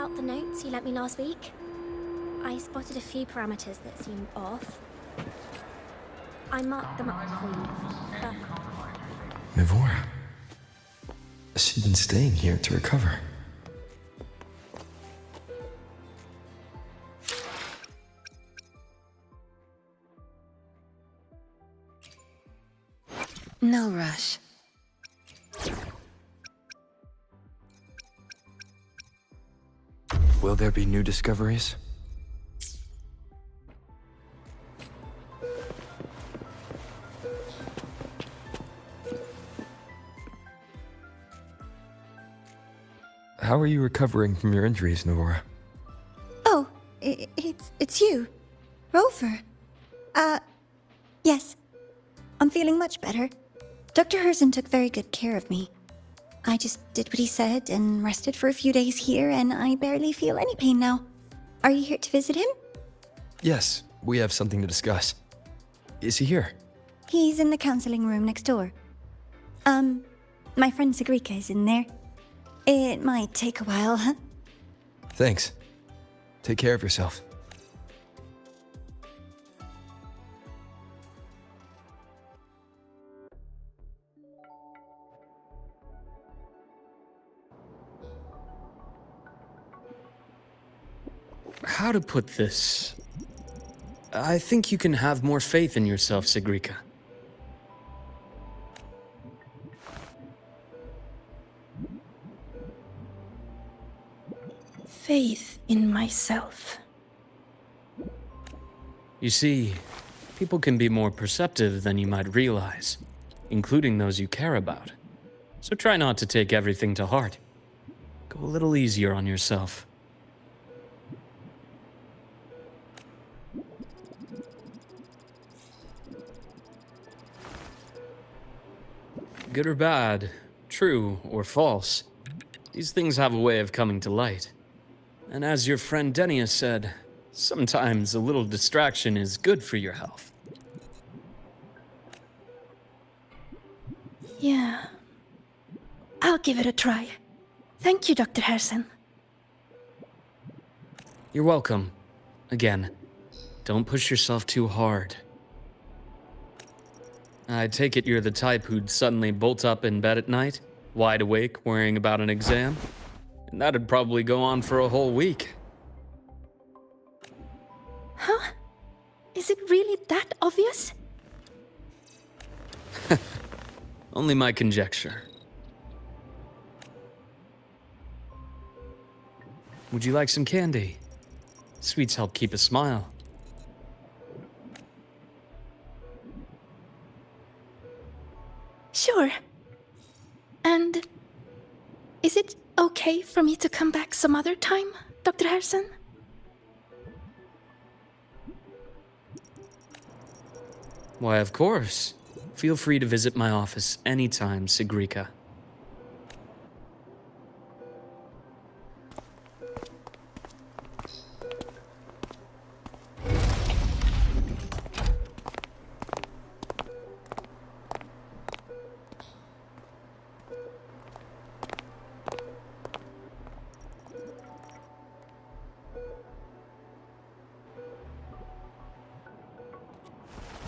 about the notes you lent me last week? I spotted a few parameters that seem off. I marked them up for you, but... Nivora. She's been staying here to recover. No rush. Will there be new discoveries? How are you recovering from your injuries, Nivora? Oh, it's you. Rover. Yes. I'm feeling much better. Dr. Herzen took very good care of me. I just did what he said and rested for a few days here, and I barely feel any pain now. Are you here to visit him? Yes, we have something to discuss. Is he here? He's in the counseling room next door. My friend Segreto is in there. It might take a while, huh? Thanks. Take care of yourself. How to put this? I think you can have more faith in yourself, Segreto. Faith in myself. You see, people can be more perceptive than you might realize, including those you care about. So try not to take everything to heart. Go a little easier on yourself. Good or bad, true or false, these things have a way of coming to light. And as your friend Denia said, sometimes a little distraction is good for your health. Yeah. I'll give it a try. Thank you, Dr. Herzen. You're welcome. Again, don't push yourself too hard. I take it you're the type who'd suddenly bolt up in bed at night, wide awake, worrying about an exam? And that'd probably go on for a whole week. Huh? Is it really that obvious? Only my conjecture. Would you like some candy? Sweets help keep a smile. Sure. And is it okay for me to come back some other time, Dr. Herzen? Why, of course. Feel free to visit my office anytime, Segreto.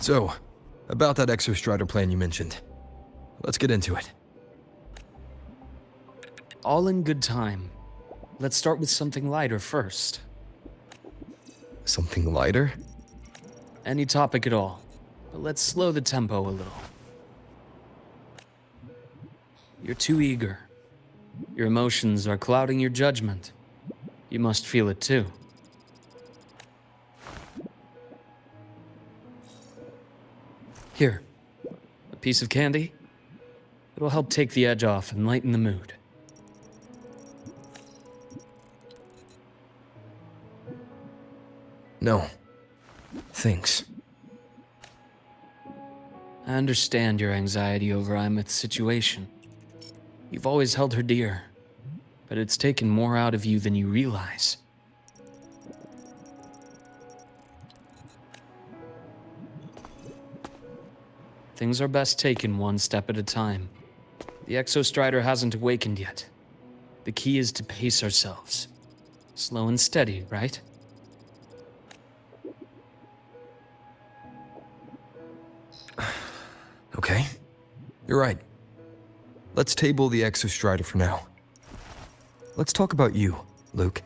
So, about that exostrider plan you mentioned. Let's get into it. All in good time. Let's start with something lighter first. Something lighter? Any topic at all, but let's slow the tempo a little. You're too eager. Your emotions are clouding your judgment. You must feel it too. Here, a piece of candy. It'll help take the edge off and lighten the mood. No. Thanks. I understand your anxiety over Imeth's situation. You've always held her dear, but it's taken more out of you than you realize. Things are best taken one step at a time. The exostrider hasn't awakened yet. The key is to pace ourselves. Slow and steady, right? Okay. You're right. Let's table the exostrider for now. Let's talk about you, Luuk.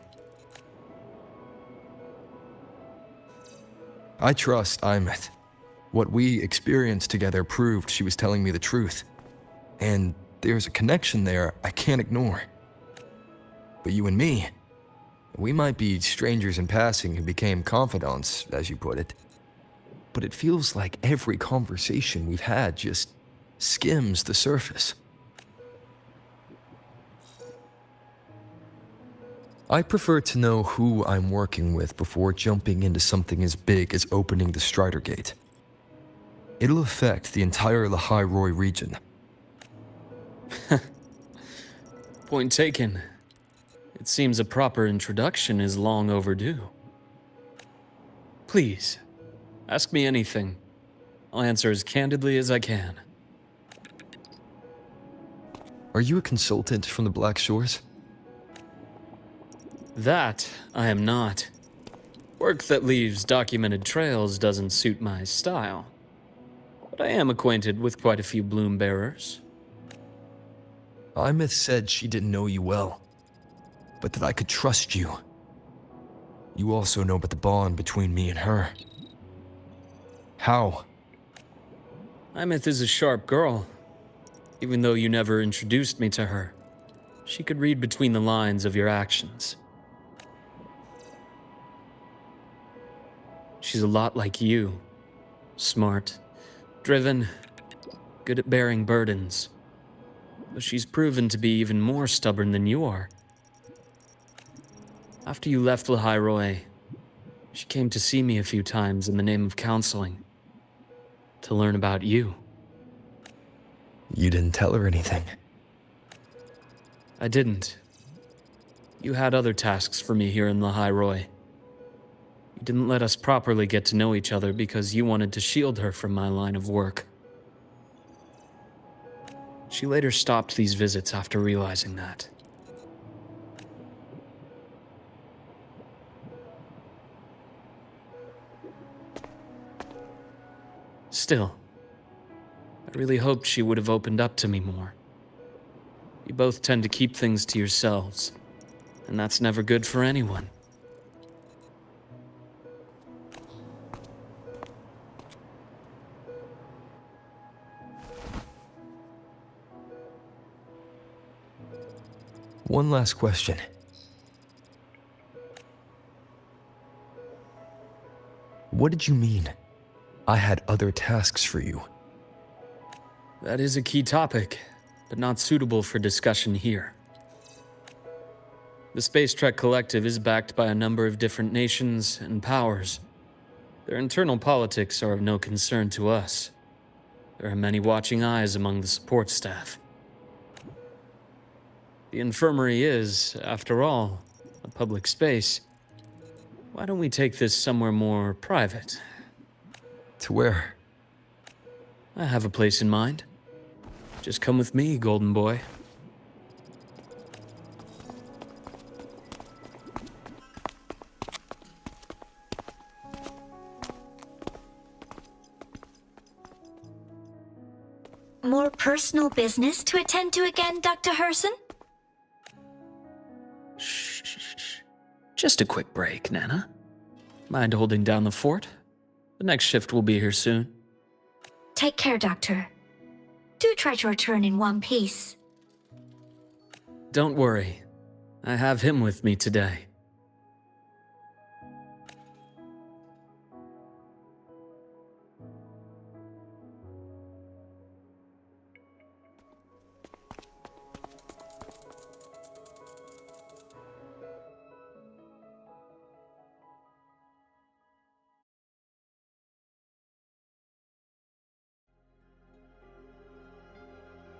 I trust Imeth. What we experienced together proved she was telling me the truth. And there's a connection there I can't ignore. But you and me, we might be strangers in passing who became confidants, as you put it. But it feels like every conversation we've had just skims the surface. I prefer to know who I'm working with before jumping into something as big as opening the Strider Gate. It'll affect the entire Lahairoi region. Point taken. It seems a proper introduction is long overdue. Please, ask me anything. I'll answer as candidly as I can. Are you a consultant from the Black Shores? That I am not. Work that leaves documented trails doesn't suit my style. But I am acquainted with quite a few bloom bearers. Imeth said she didn't know you well, but that I could trust you. You also know about the bond between me and her. How? Imeth is a sharp girl. Even though you never introduced me to her, she could read between the lines of your actions. She's a lot like you. Smart, driven, good at bearing burdens. But she's proven to be even more stubborn than you are. After you left Lahairoi, she came to see me a few times in the name of counseling. To learn about you. You didn't tell her anything. I didn't. You had other tasks for me here in Lahairoi. You didn't let us properly get to know each other because you wanted to shield her from my line of work. She later stopped these visits after realizing that. Still, I really hoped she would have opened up to me more. You both tend to keep things to yourselves, and that's never good for anyone. One last question. What did you mean? I had other tasks for you. That is a key topic, but not suitable for discussion here. The Space Trek Collective is backed by a number of different nations and powers. Their internal politics are of no concern to us. There are many watching eyes among the support staff. The infirmary is, after all, a public space. Why don't we take this somewhere more private? To where? I have a place in mind. Just come with me, golden boy. More personal business to attend to again, Dr. Herson? Shh. Just a quick break, Nana. Mind holding down the fort? The next shift will be here soon. Take care, Doctor. Do try to return in one piece. Don't worry. I have him with me today.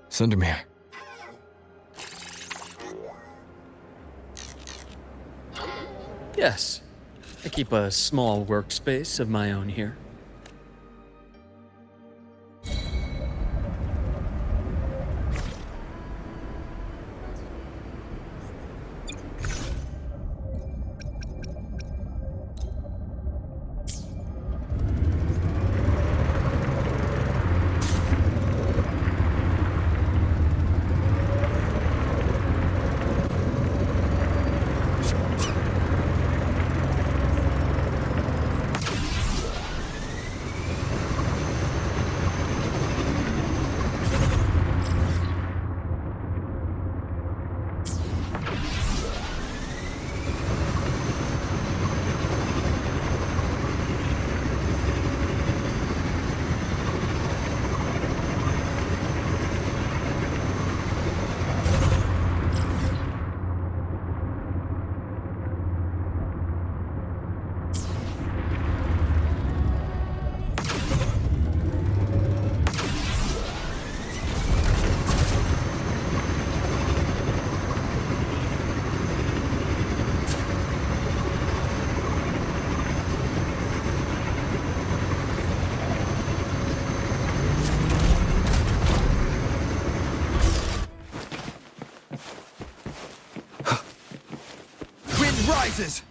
Sundermere. Yes. I keep a small workspace of my own here. rises!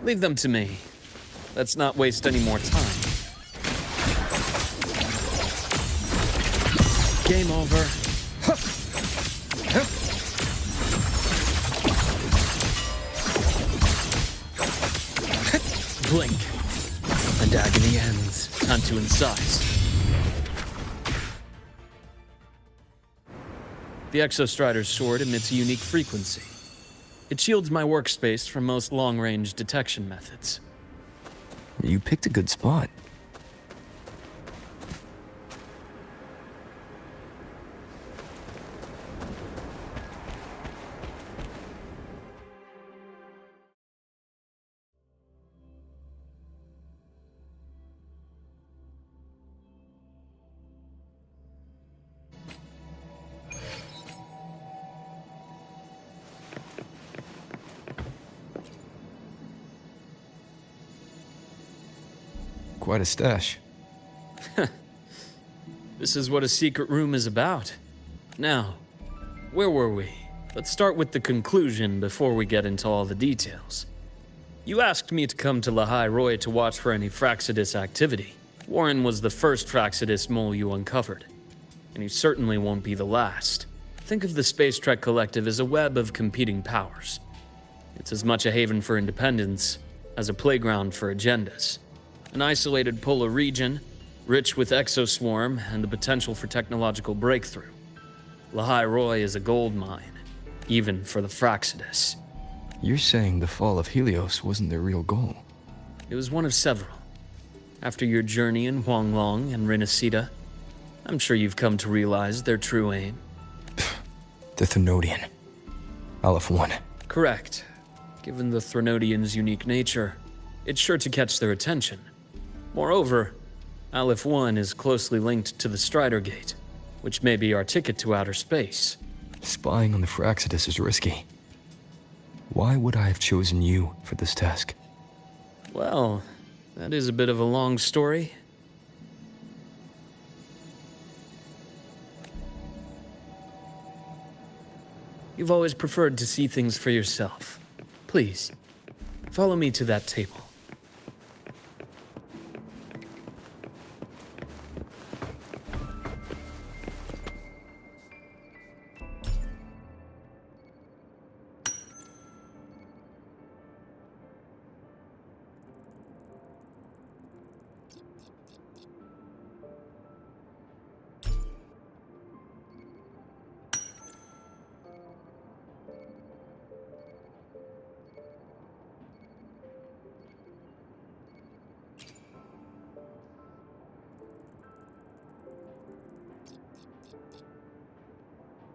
Leave them to me. Let's not waste any more time. Game over. Blink, and agony ends. Time to incise. The Exostrider's sword emits a unique frequency. It shields my workspace from most long-range detection methods. You picked a good spot. Quite a stash. This is what a secret room is about. Now, where were we? Let's start with the conclusion before we get into all the details. You asked me to come to Lahai Roy to watch for any Fraxidus activity. Warren was the first Fraxidus mole you uncovered, and he certainly won't be the last. Think of the Space Trek Collective as a web of competing powers. It's as much a haven for independence as a playground for agendas. An isolated polar region, rich with exoswarm and the potential for technological breakthrough. Lahai Roy is a gold mine, even for the Fraxidus. You're saying the fall of Helios wasn't their real goal? It was one of several. After your journey in Huanglong and Renacida, I'm sure you've come to realize their true aim. The Thenodian. Aleph 1. Correct. Given the Threnodian's unique nature, it's sure to catch their attention. Moreover, Aleph 1 is closely linked to the Strider Gate, which may be our ticket to outer space. Spying on the Fraxidus is risky. Why would I have chosen you for this task? Well, that is a bit of a long story. You've always preferred to see things for yourself. Please, follow me to that table.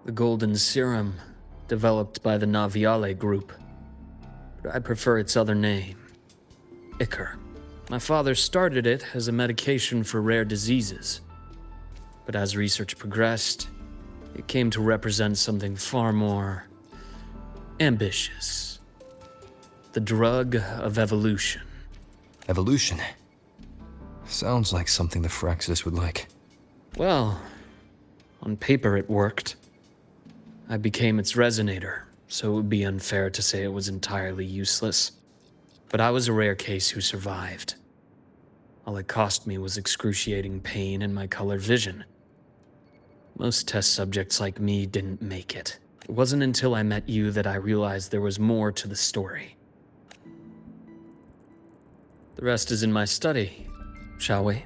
The golden serum, developed by the Naviale group. But I prefer its other name, Ichor. My father started it as a medication for rare diseases. But as research progressed, it came to represent something far more ambitious. The drug of evolution. Evolution? Sounds like something the Fraxidus would like. Well, on paper it worked. I became its resonator, so it would be unfair to say it was entirely useless. But I was a rare case who survived. All it cost me was excruciating pain and my color vision. Most test subjects like me didn't make it. It wasn't until I met you that I realized there was more to the story. The rest is in my study, shall we?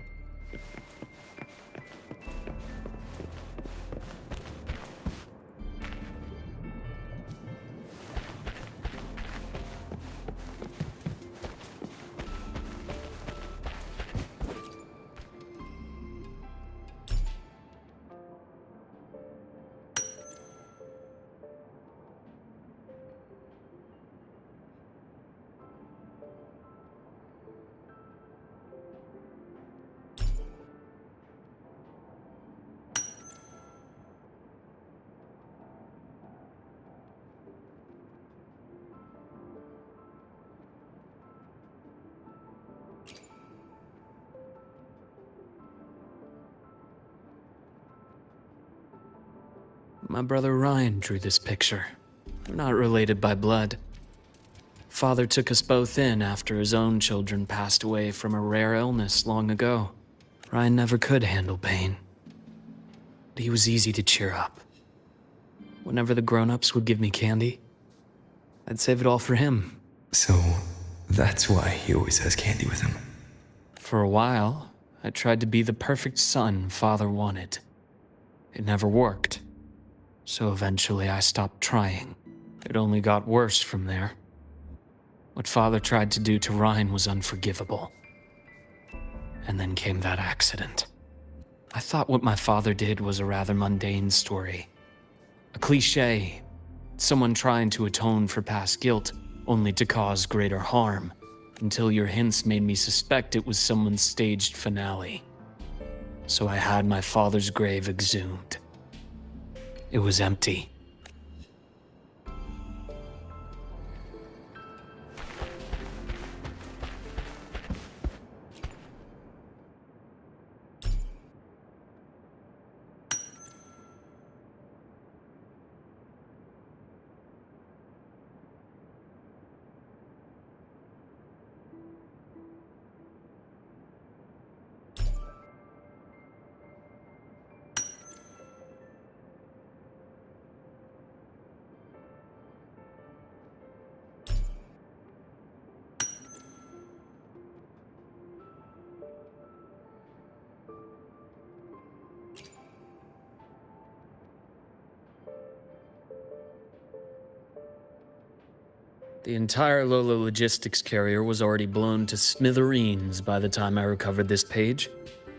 My brother Ryan drew this picture. We're not related by blood. Father took us both in after his own children passed away from a rare illness long ago. Ryan never could handle pain. But he was easy to cheer up. Whenever the grown-ups would give me candy, I'd save it all for him. So, that's why he always has candy with him. For a while, I tried to be the perfect son Father wanted. It never worked. So eventually I stopped trying. It only got worse from there. What Father tried to do to Ryan was unforgivable. And then came that accident. I thought what my father did was a rather mundane story. A cliché. Someone trying to atone for past guilt, only to cause greater harm. Until your hints made me suspect it was someone's staged finale. So I had my father's grave exhumed. It was empty. The entire Lola logistics carrier was already blown to smithereens by the time I recovered this page.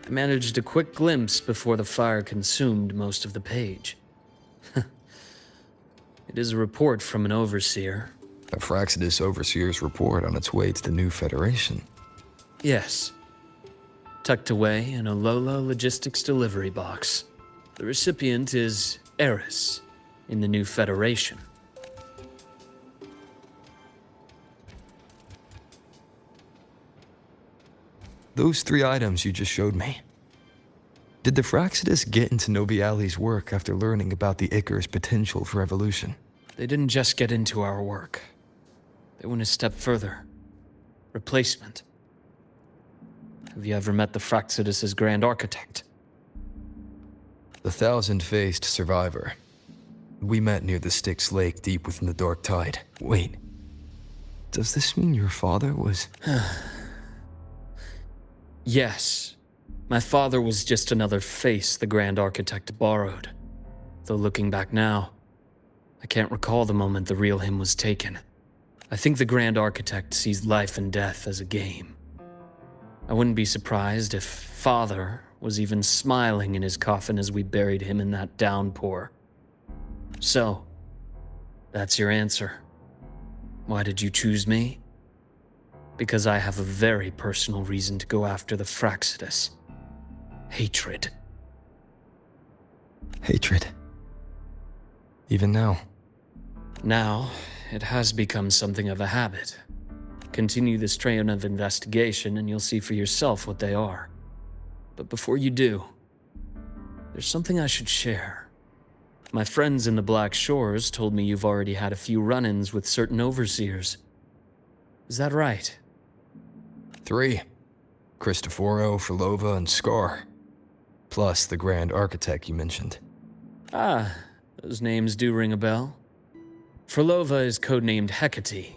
I managed a quick glimpse before the fire consumed most of the page. It is a report from an overseer. A Fraxidus Overseer's report on its way to the new Federation. Yes. Tucked away in a Lola logistics delivery box. The recipient is Eris in the new Federation. Those 3 items you just showed me. Did the Fraxidus get into Noviali's work after learning about the Icar's potential for evolution? They didn't just get into our work. They went a step further. Replacement. Have you ever met the Fraxidus' Grand Architect? The thousand-faced survivor. We met near the Styx Lake deep within the Dark Tide. Wait. Does this mean your father was... Yes. My father was just another face the Grand Architect borrowed. Though looking back now, I can't recall the moment the real him was taken. I think the Grand Architect sees life and death as a game. I wouldn't be surprised if Father was even smiling in his coffin as we buried him in that downpour. So, that's your answer. Why did you choose me? Because I have a very personal reason to go after the Fraxidus. Hatred. Hatred. Even now. Now, it has become something of a habit. Continue this train of investigation and you'll see for yourself what they are. But before you do, there's something I should share. My friends in the Black Shores told me you've already had a few run-ins with certain overseers. Is that right? 3. Cristoforo, Frolova, and Scar. Plus the Grand Architect you mentioned. Ah, those names do ring a bell. Frolova is codenamed Hecate.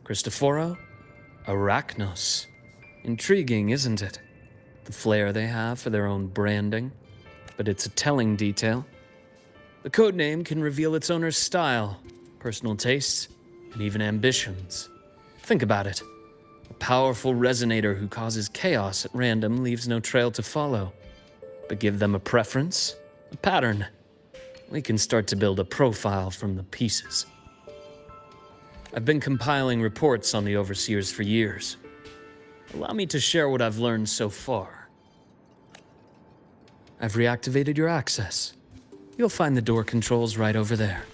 Cristoforo? Arachnos. Intriguing, isn't it? The flair they have for their own branding. But it's a telling detail. The codename can reveal its owner's style, personal tastes, and even ambitions. Think about it. A powerful resonator who causes chaos at random leaves no trail to follow. But give them a preference, a pattern. We can start to build a profile from the pieces. I've been compiling reports on the Overseers for years. Allow me to share what I've learned so far. I've reactivated your access. You'll find the door controls right over there.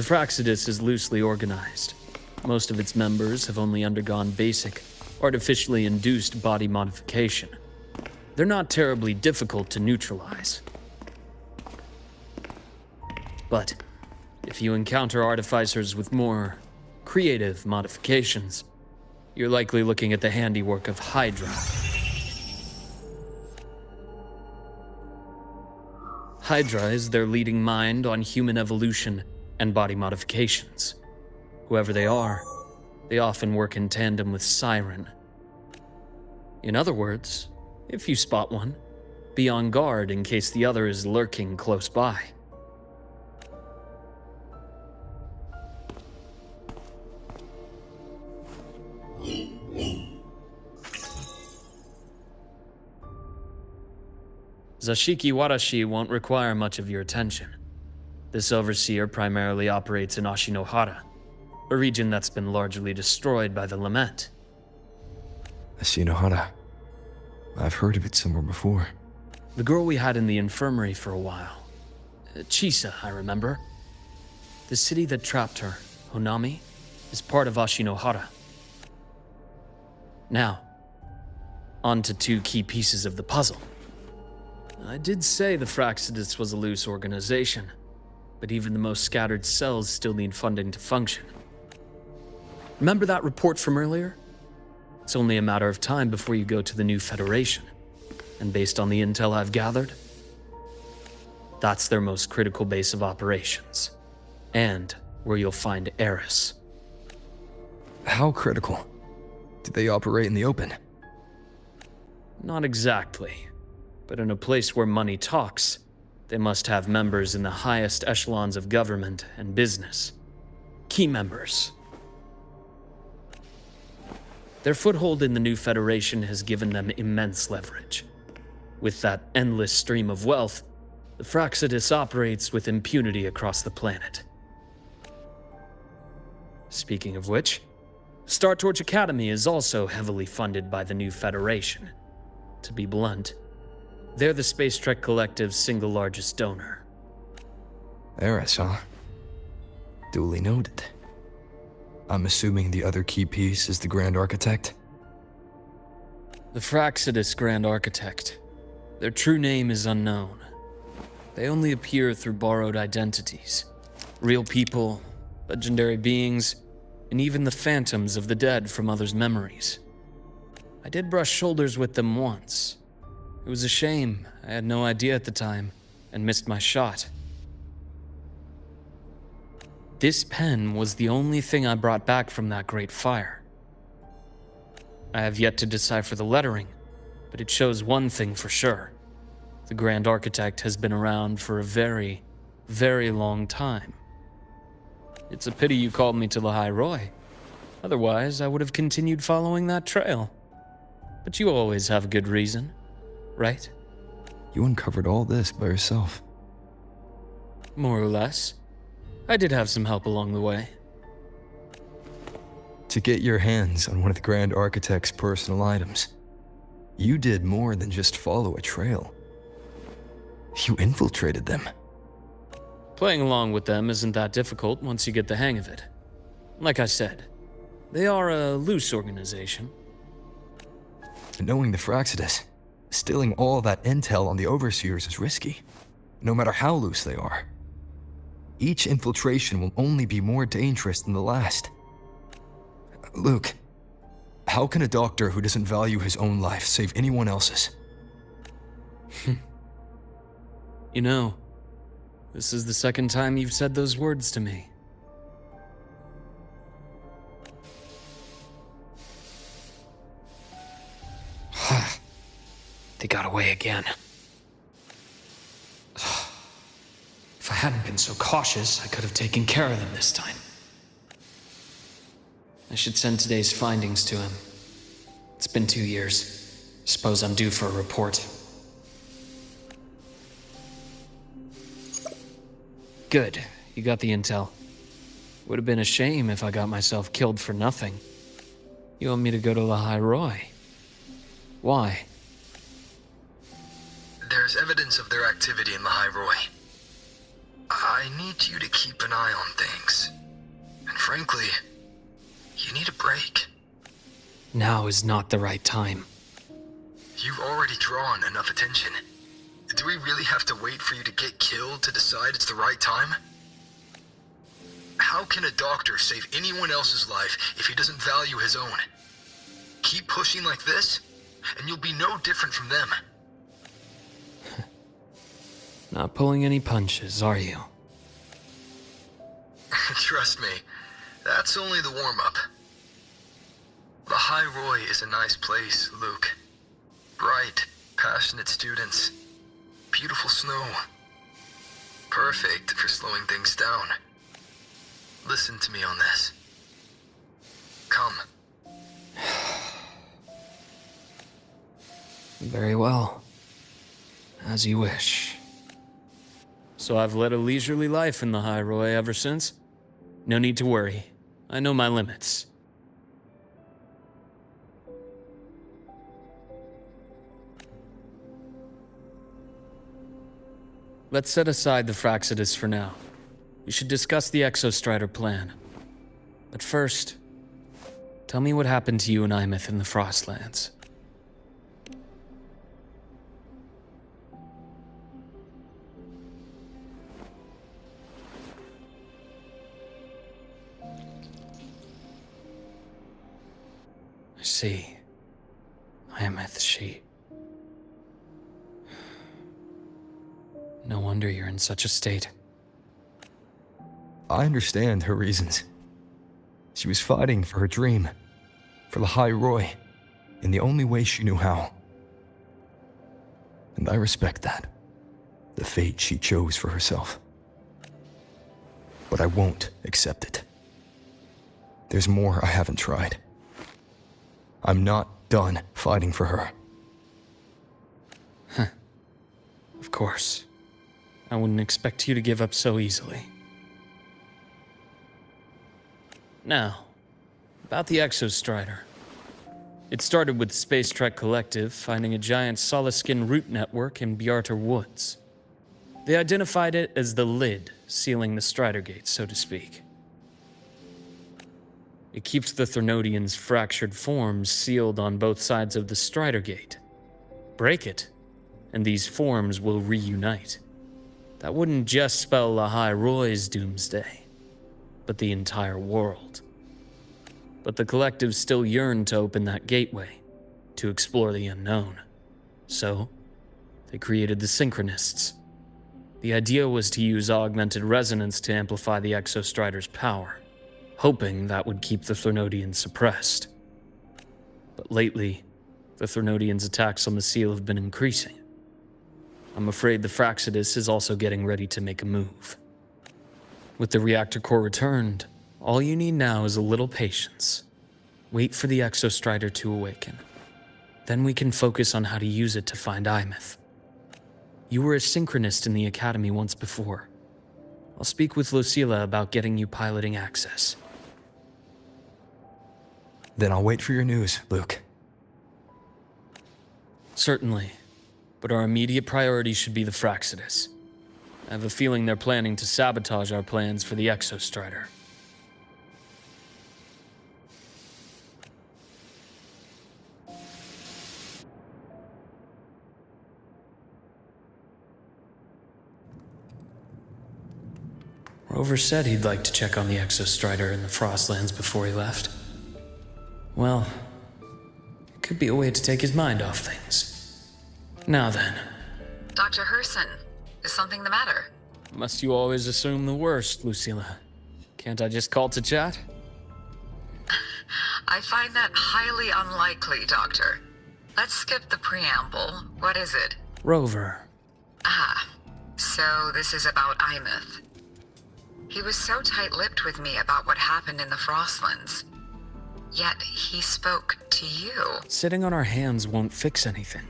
The Fractsidus is loosely organized. Most of its members have only undergone basic, artificially induced body modification. They're not terribly difficult to neutralize. But if you encounter artificers with more creative modifications, you're likely looking at the handiwork of Hydra. Hydra is their leading mind on human evolution and body modifications. Whoever they are, they often work in tandem with Siren. In other words, if you spot one, be on guard in case the other is lurking close by. Zashiki Warashi won't require much of your attention. This overseer primarily operates in Ashinohara, a region that's been largely destroyed by the Lament. Ashinohara. I've heard of it somewhere before. The girl we had in the infirmary for a while. Chisa, I remember. The city that trapped her, Honami, is part of Ashinohara. Now, on to two key pieces of the puzzle. I did say the Fractsidus was a loose organization, but even the most scattered cells still need funding to function. Remember that report from earlier? It's only a matter of time before you go to the new Federation. And based on the intel I've gathered, that's their most critical base of operations. And where you'll find Eris. How critical? Do they operate in the open? Not exactly. But in a place where money talks, they must have members in the highest echelons of government and business. Key members. Their foothold in the new Federation has given them immense leverage. With that endless stream of wealth, the Fractsidus operates with impunity across the planet. Speaking of which, Star Torch Academy is also heavily funded by the new Federation. To be blunt, they're the Space Trek Collective's single largest donor. Eris, huh? Duly noted. I'm assuming the other key piece is the Grand Architect? The Fractsidus Grand Architect. Their true name is unknown. They only appear through borrowed identities. Real people, legendary beings, and even the phantoms of the dead from others' memories. I did brush shoulders with them once. It was a shame. I had no idea at the time, and missed my shot. This pen was the only thing I brought back from that great fire. I have yet to decipher the lettering, but it shows one thing for sure. The Grand Architect has been around for a very, very long time. It's a pity you called me to the High Roy. Otherwise, I would have continued following that trail. But you always have a good reason, right? You uncovered all this by yourself. More or less. I did have some help along the way. To get your hands on one of the Grand Architect's personal items, you did more than just follow a trail. You infiltrated them. Playing along with them isn't that difficult once you get the hang of it. Like I said, they are a loose organization. Knowing the Fractsidus, stealing all that intel on the Overseers is risky, no matter how loose they are. Each infiltration will only be more dangerous than the last. Luuk, how can a doctor who doesn't value his own life save anyone else's? You know, this is the second time you've said those words to me. They got away again. If I hadn't been so cautious, I could have taken care of them this time. I should send today's findings to him. It's been 2 years. Suppose I'm due for a report. Good, you got the intel. Would have been a shame if I got myself killed for nothing. You want me to go to the High Roy? Why? There's evidence of their activity in the High Roy. I need you to keep an eye on things. And frankly, you need a break. Now is not the right time. You've already drawn enough attention. Do we really have to wait for you to get killed to decide it's the right time? How can a doctor save anyone else's life if he doesn't value his own? Keep pushing like this, and you'll be no different from them. Not pulling any punches, are you? Trust me, that's only the warm-up. The High Roy is a nice place, Luuk. Bright, passionate students. Beautiful snow. Perfect for slowing things down. Listen to me on this. Come. Very well. As you wish. So I've led a leisurely life in the High Roy ever since. No need to worry. I know my limits. Let's set aside the Fraxidus for now. We should discuss the Exostrider plan. But first, tell me what happened to you and Imeth in the Frostlands. I see. Imeth, she... No wonder you're in such a state. I understand her reasons. She was fighting for her dream, for the High Roy, in the only way she knew how. And I respect that, the fate she chose for herself. But I won't accept it. There's more I haven't tried. I'm not done fighting for her. Of course. I wouldn't expect you to give up so easily. Now, about the Exostrider. It started with Space Trek Collective finding a giant solid-skin root network in Bjartar Woods. They identified it as the lid, sealing the Strider Gate, so to speak. It keeps the Threnodians' fractured forms sealed on both sides of the Strider Gate. Break it, and these forms will reunite. That wouldn't just spell the High Roy's doomsday, but the entire world. But the Collective still yearned to open that gateway, to explore the unknown. So, they created the Synchronists. The idea was to use augmented resonance to amplify the Exostrider's power, hoping that would keep the Threnodians suppressed. But lately, the Threnodians' attacks on the seal have been increasing. I'm afraid the Fraxidus is also getting ready to make a move. With the reactor core returned, all you need now is a little patience. Wait for the Exostrider to awaken. Then we can focus on how to use it to find Imeth. You were a synchronist in the Academy once before. I'll speak with Lucilla about getting you piloting access. Then I'll wait for your news, Luuk. Certainly. But our immediate priority should be the Fraxidus. I have a feeling they're planning to sabotage our plans for the Exostrider. Rover said he'd like to check on the Exostrider in the Frostlands before he left. Well, it could be a way to take his mind off things. Now then. Dr. Herson, is something the matter? Must you always assume the worst, Lucilla? Can't I just call to chat? I find that highly unlikely, Doctor. Let's skip the preamble. What is it? Rover. Ah, so this is about Imeth. He was so tight-lipped with me about what happened in the Frostlands. Yet he spoke to you. Sitting on our hands won't fix anything.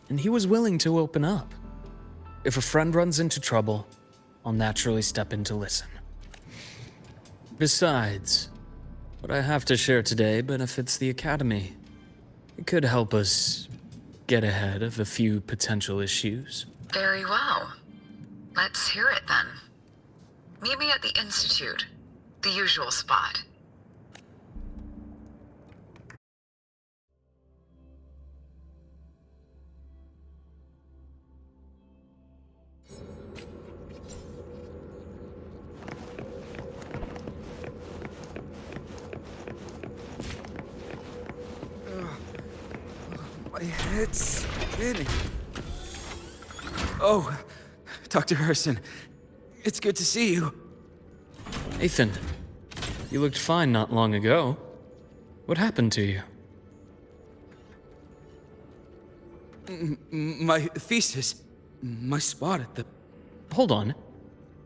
And he was willing to open up. If a friend runs into trouble, I'll naturally step in to listen. Besides, what I have to share today benefits the Academy. It could help us get ahead of a few potential issues. Very well. Let's hear it then. Meet me at the Institute, the usual spot. My head's spinning. Oh, Dr. Herson, it's good to see you. Nathan, you looked fine not long ago. What happened to you? My thesis, my spot at the... Hold on.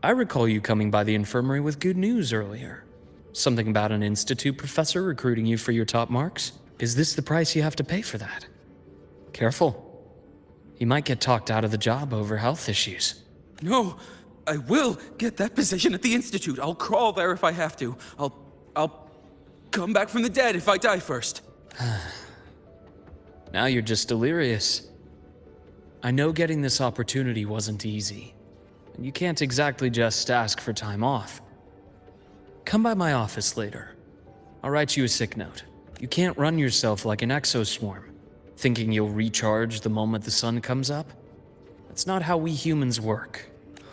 I recall you coming by the infirmary with good news earlier. Something about an institute professor recruiting you for your top marks? Is this the price you have to pay for that? Careful. You might get talked out of the job over health issues. No, I will get that position at the Institute. I'll crawl there if I have to. I'll come back from the dead if I die first. Now you're just delirious. I know getting this opportunity wasn't easy, and you can't exactly just ask for time off. Come by my office later. I'll write you a sick note. You can't run yourself like an exoswarm, thinking you'll recharge the moment the sun comes up. That's not how we humans work.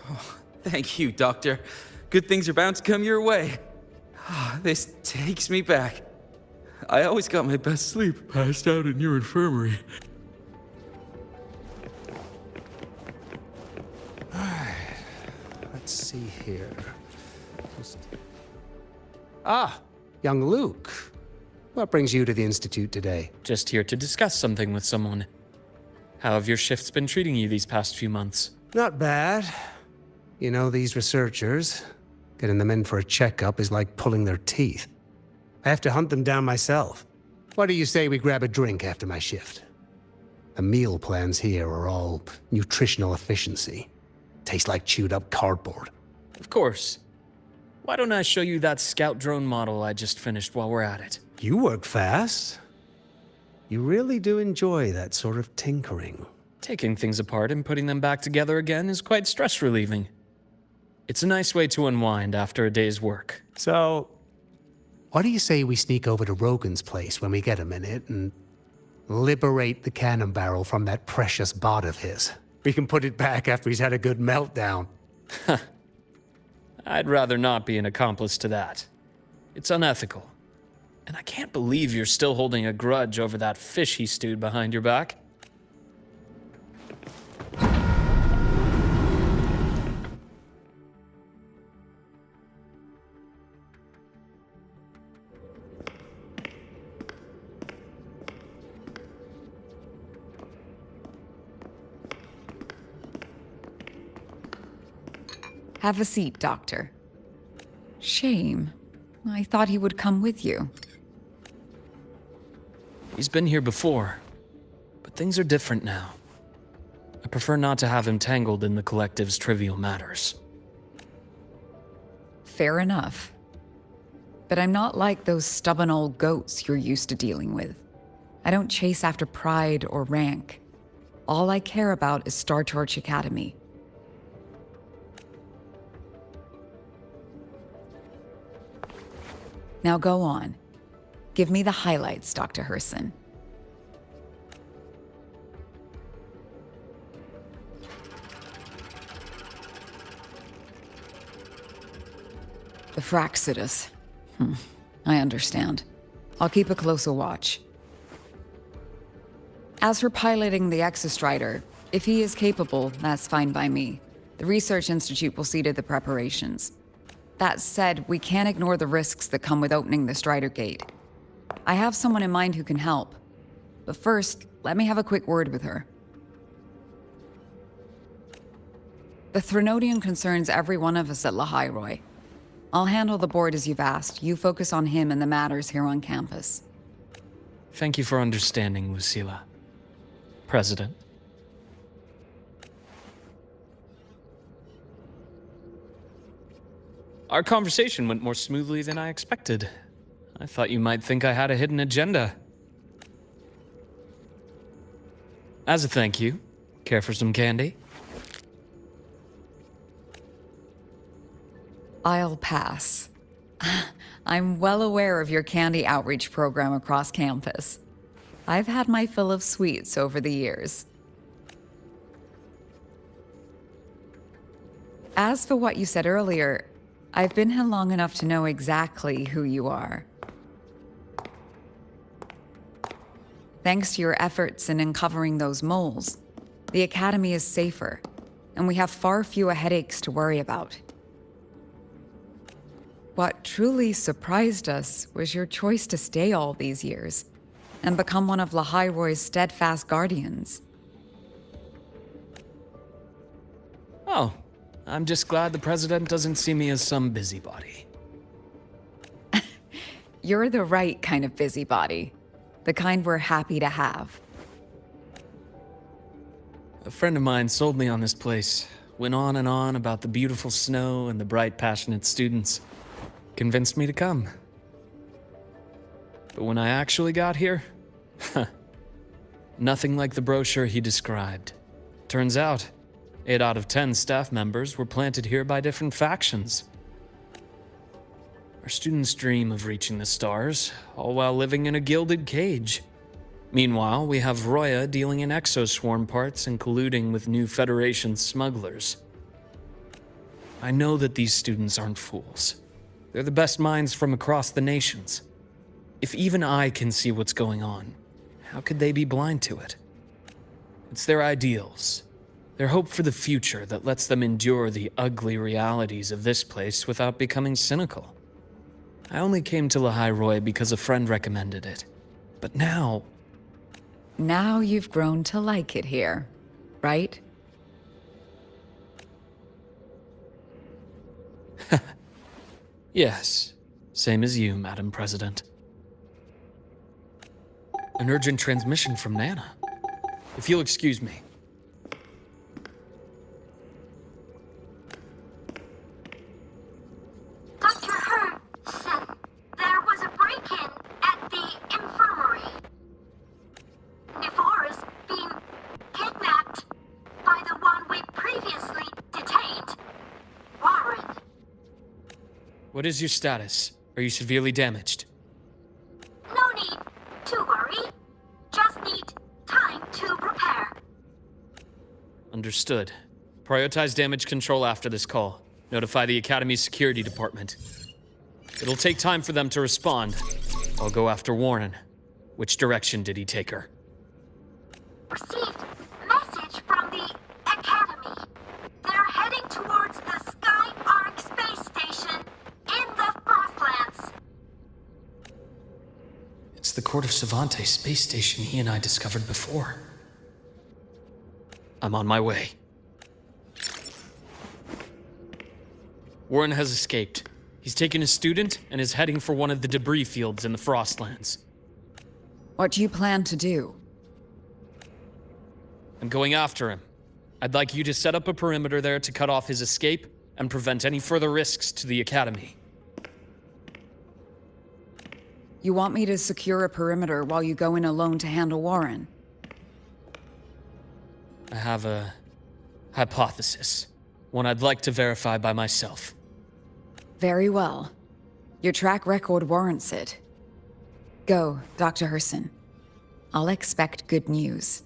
Oh, thank you, Doctor. Good things are bound to come your way. This takes me back. I always got my best sleep passed out in your infirmary. Let's see here. Ah, young Luuk. What brings you to the Institute today? Just here to discuss something with someone. How have your shifts been treating you these past few months? Not bad. You know, these researchers, getting them in for a checkup is like pulling their teeth. I have to hunt them down myself. What do you say we grab a drink after my shift? The meal plans here are all nutritional efficiency. Taste like chewed up cardboard. Of course. Why don't I show you that scout drone model I just finished while we're at it? You work fast. You really do enjoy that sort of tinkering. Taking things apart and putting them back together again is quite stress relieving. It's a nice way to unwind after a day's work. So, what do you say we sneak over to Rogan's place when we get a minute and liberate the cannon barrel from that precious bot of his? We can put it back after he's had a good meltdown. I'd rather not be an accomplice to that. It's unethical. And I can't believe you're still holding a grudge over that fish he stewed behind your back. Have a seat, Doctor. Shame. I thought he would come with you. He's been here before, but things are different now. I prefer not to have him tangled in the collective's trivial matters. Fair enough. But I'm not like those stubborn old goats you're used to dealing with. I don't chase after pride or rank. All I care about is Star Torch Academy. Now go on. Give me the highlights, Dr. Herson. The Fraxidus. I understand. I'll keep a closer watch. As for piloting the Exostrider, if he is capable, that's fine by me. The Research Institute will see to the preparations. That said, we can't ignore the risks that come with opening the Strider Gate. I have someone in mind who can help. But first, let me have a quick word with her. The Threnodian concerns every one of us at Lahairoi. I'll handle the board as you've asked. You focus on him and the matters here on campus. Thank you for understanding, Lucilla. President. Our conversation went more smoothly than I expected. I thought you might think I had a hidden agenda. As a thank you, care for some candy? I'll pass. I'm well aware of your candy outreach program across campus. I've had my fill of sweets over the years. As for what you said earlier, I've been here long enough to know exactly who you are. Thanks to your efforts in uncovering those moles, the Academy is safer, and we have far fewer headaches to worry about. What truly surprised us was your choice to stay all these years and become one of Lahai-Roy's steadfast guardians. Oh, I'm just glad the President doesn't see me as some busybody. You're the right kind of busybody. The kind we're happy to have. A friend of mine sold me on this place. Went on and on about the beautiful snow and the bright, passionate students. Convinced me to come. But when I actually got here, nothing like the brochure he described. Turns out, 8 out of 10 staff members were planted here by different factions. Our students dream of reaching the stars, all while living in a gilded cage. Meanwhile, we have Roya dealing in exoswarm parts and colluding with new Federation smugglers. I know that these students aren't fools. They're the best minds from across the nations. If even I can see what's going on, how could they be blind to it? It's their ideals, their hope for the future that lets them endure the ugly realities of this place without becoming cynical. I only came to Lahai-Roy because a friend recommended it. But now... Now you've grown to like it here, right? Yes, same as you, Madam President. An urgent transmission from Nana. If you'll excuse me. Dr. Hurd said there was a break-in at the infirmary. Nivora's being kidnapped by the one we previously detained, Warren. What is your status? Are you severely damaged? No need to worry. Just need time to repair. Understood. Prioritize damage control after this call. Notify the Academy's security department. It'll take time for them to respond. I'll go after Warren. Which direction did he take her? Received message from the Academy. They're heading towards the Sky Arc space station in the Frostlands. It's the Court of Savante space station he and I discovered before. I'm on my way. Warren has escaped. He's taken a student and is heading for one of the debris fields in the Frostlands. What do you plan to do? I'm going after him. I'd like you to set up a perimeter there to cut off his escape and prevent any further risks to the Academy. You want me to secure a perimeter while you go in alone to handle Warren? I have a hypothesis. One I'd like to verify by myself. Very well. Your track record warrants it. Go, Dr. Herson. I'll expect good news.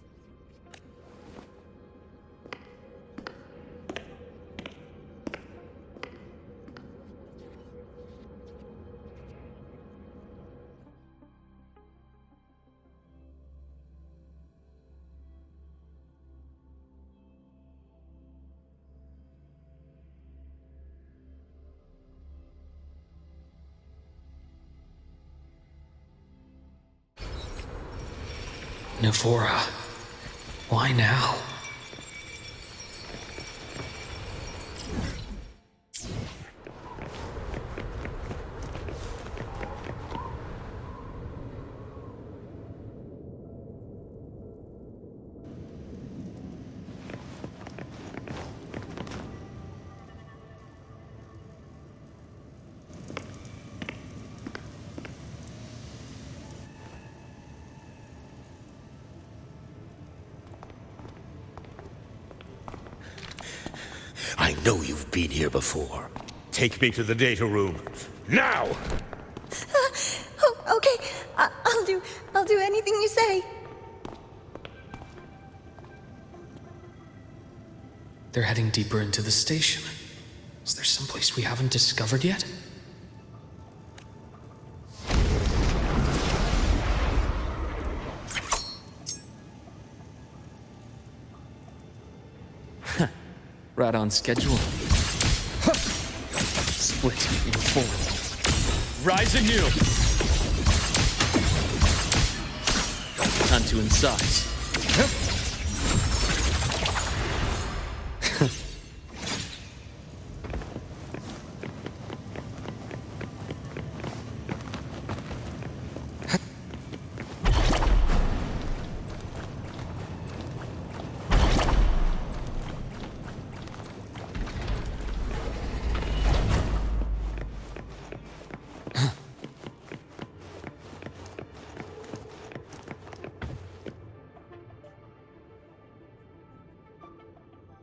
Nivora. Why now? I know you've been here before. Take me to the data room. Now! Oh, okay. I'll do anything you say. They're heading deeper into the station. Is there someplace we haven't discovered yet? Right on schedule. Split in 4. Rise anew! Time to incise.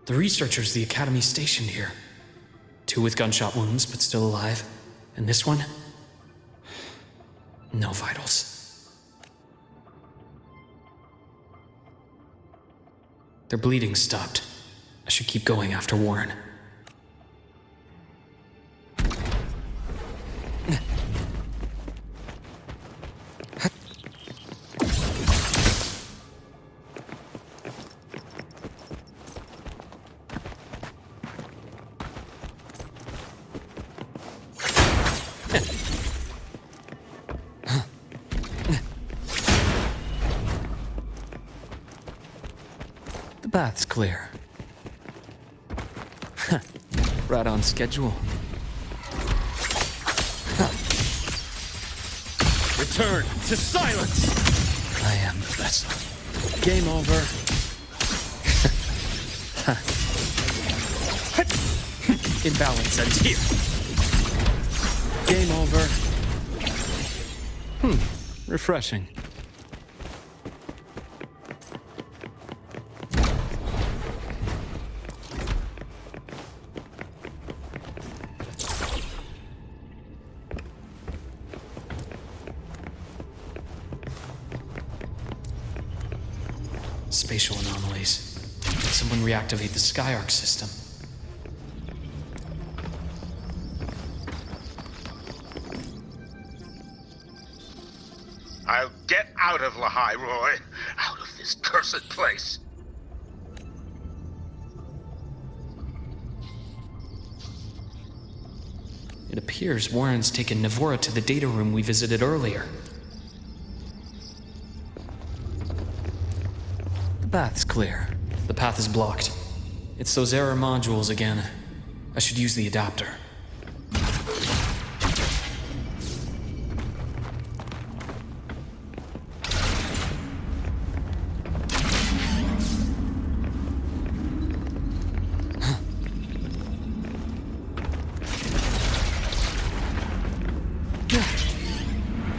The researchers the Academy stationed here. 2 with gunshot wounds, but still alive. And this one? No vitals. Their bleeding stopped. I should keep going after Warren. The bath's clear. Right on schedule. Return to silence! I am the vessel. Game over. Imbalance ends here. Game over. Refreshing. Spatial anomalies. Did someone reactivate the Skyarc system? I'll get out of Lahai, Roy. Out of this cursed place. It appears Warren's taken Nivora to the data room we visited earlier. The bath's clear. The path is blocked. It's those error modules again. I should use the adapter.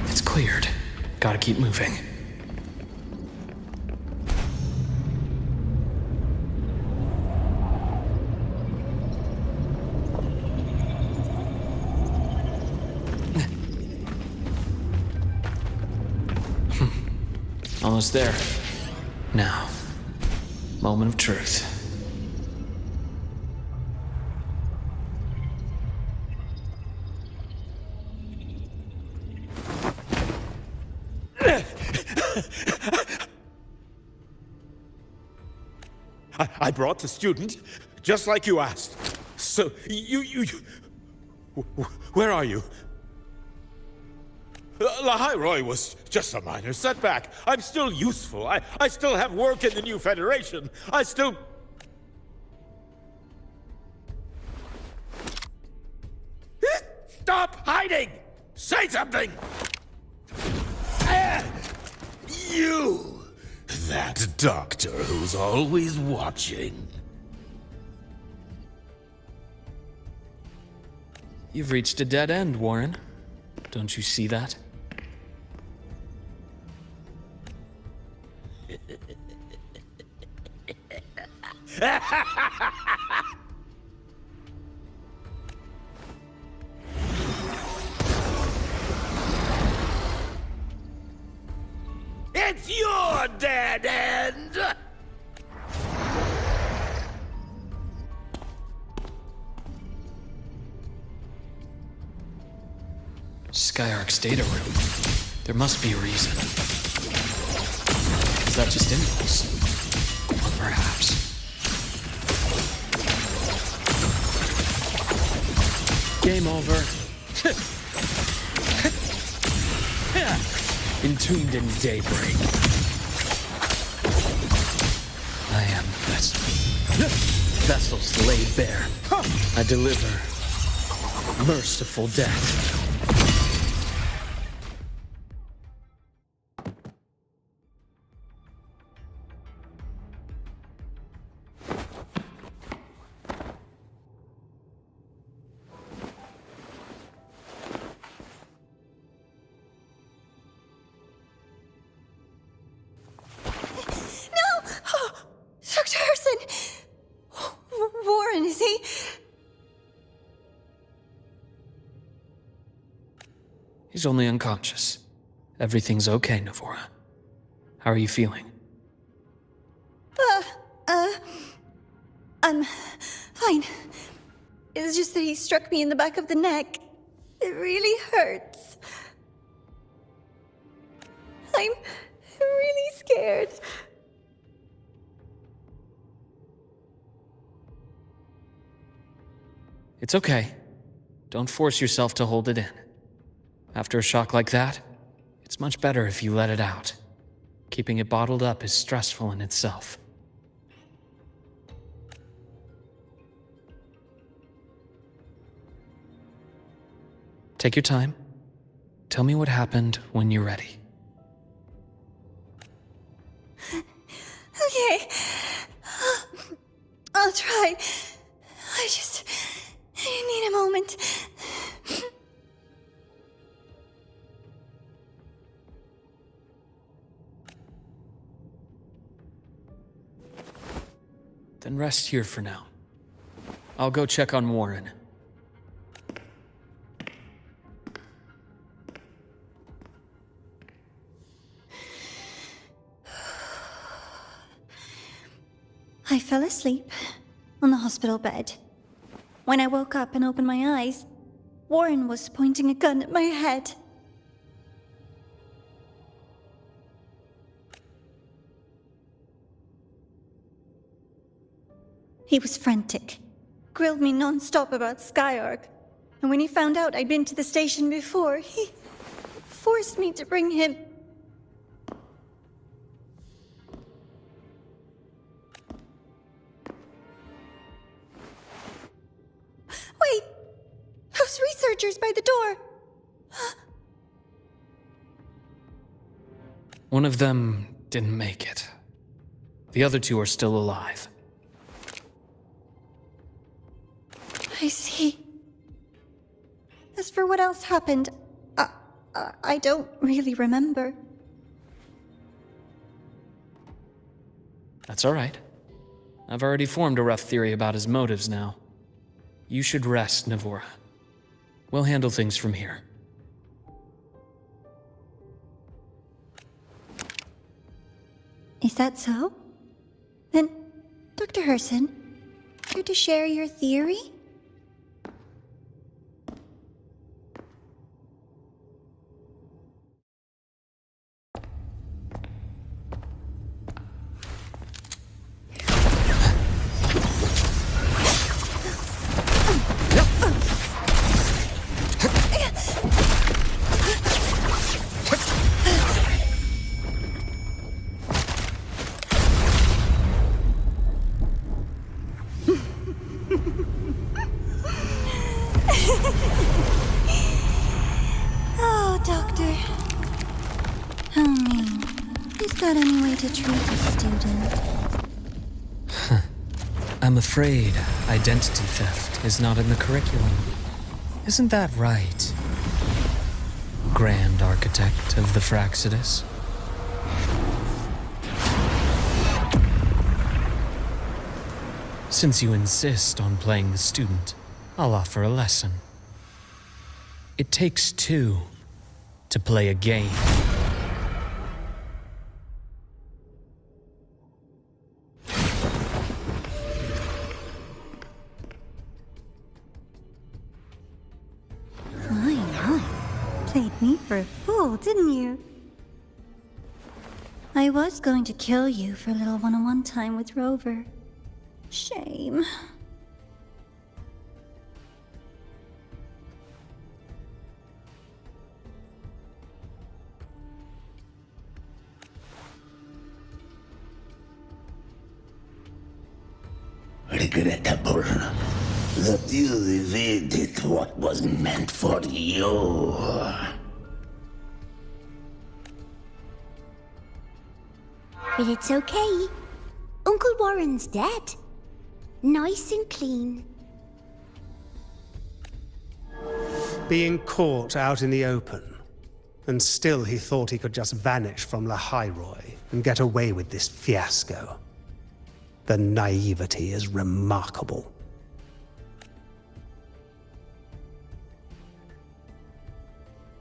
It's cleared. Gotta keep moving. Almost there. Now, moment of truth. I brought the student, just like you asked. So, you... Where are you? Lahai Roy was just a minor setback. I'm still useful. I still have work in the new Federation. I still... Stop hiding! Say something! You! That doctor who's always watching. You've reached a dead end, Warren. Don't you see that? It's your dead end! Skyark's data room. There must be a reason. Is that just impulse? Or perhaps... Game over. Entombed in daybreak. I am the vessel. Vessels laid bare. I deliver merciful death. Dr. Herson! Warren, is he? He's only unconscious. Everything's okay, Nivora. How are you feeling? I'm fine. It's just that he struck me in the back of the neck. It really hurts. I'm really scared. It's okay. Don't force yourself to hold it in. After a shock like that, it's much better if you let it out. Keeping it bottled up is stressful in itself. Take your time. Tell me what happened when you're ready. Okay. I'll try. I need a moment. Then rest here for now. I'll go check on Warren. I fell asleep on the hospital bed. When I woke up and opened my eyes, Warren was pointing a gun at my head. He was frantic, grilled me non-stop about Skyark, and when he found out I'd been to the station before, he forced me to bring him. Wait! Those researchers by the door! One of them didn't make it. The other two are still alive. I see. As for what else happened, I don't really remember. That's all right. I've already formed a rough theory about his motives now. You should rest, Nivora. We'll handle things from here. Is that so? Then, Dr. Herson, care to share your theory? Oh, Doctor. How mean. Is that any way to treat a student? I'm afraid identity theft is not in the curriculum. Isn't that right, Grand Architect of the Fraxidus? Since you insist on playing the student, I'll offer a lesson. It takes two to play a game. I was going to kill you for a little one-on-one time with Rover. Shame. Regrettable that you evaded what was meant for you. But it's okay. Uncle Warren's dead. Nice and clean. Being caught out in the open. And still he thought he could just vanish from Lahairoi and get away with this fiasco. The naivety is remarkable.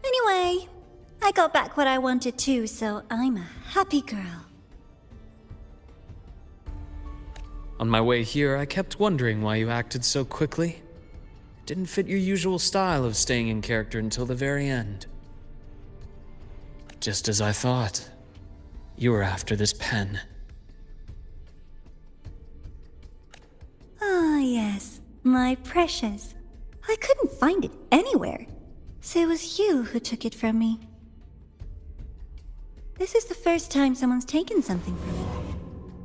Anyway, I got back what I wanted too, so I'm a happy girl. On my way here, I kept wondering why you acted so quickly. It didn't fit your usual style of staying in character until the very end. Just as I thought. You were after this pen. Ah, yes, my precious. I couldn't find it anywhere, so it was you who took it from me. This is the first time someone's taken something from me.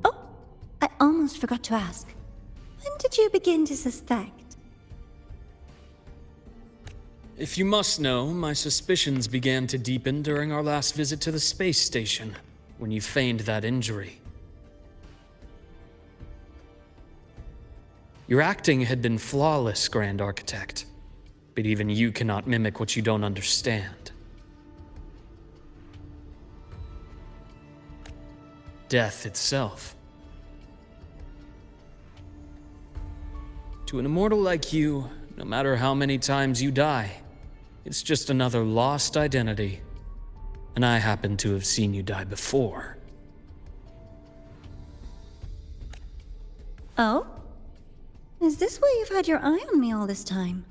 Oh, I almost forgot to ask. When did you begin to suspect? If you must know, my suspicions began to deepen during our last visit to the space station, when you feigned that injury. Your acting had been flawless, Grand Architect, but even you cannot mimic what you don't understand. Death itself. To an immortal like you, no matter how many times you die, it's just another lost identity. And I happen to have seen you die before. Oh? Is this why you've had your eye on me all this time?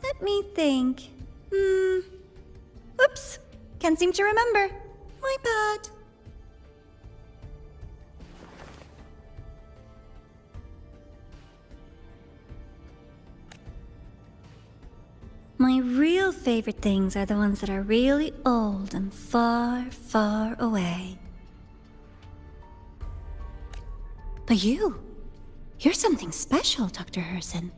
Let me think. Oops. Can't seem to remember. My bad. My real favorite things are the ones that are really old and far, far away. But you're something special, Dr. Herson.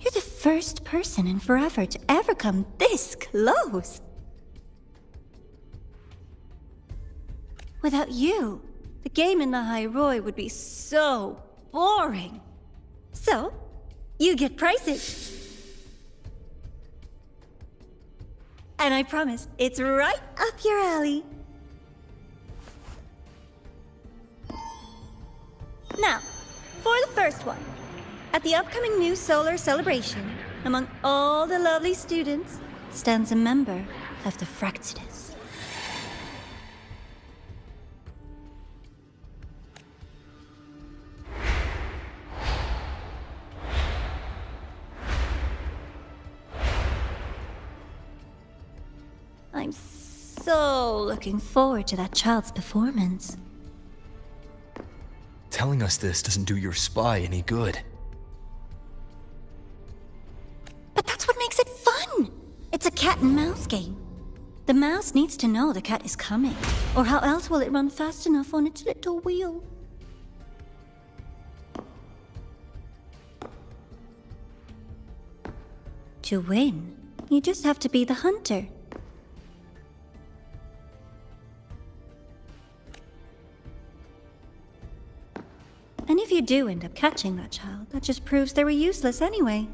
You're the first person in forever to ever come this close. Without you, the game in Lahairoi would be so boring. So, you get prizes. And I promise, it's right up your alley. Now, for the first one. At the upcoming new solar celebration, among all the lovely students, stands a member of the Fractidus. I'm so looking forward to that child's performance. Telling us this doesn't do your spy any good. But that's what makes it fun! It's a cat and mouse game. The mouse needs to know the cat is coming, or how else will it run fast enough on its little wheel? To win, you just have to be the hunter. And if you do end up catching that child, that just proves they were useless anyway.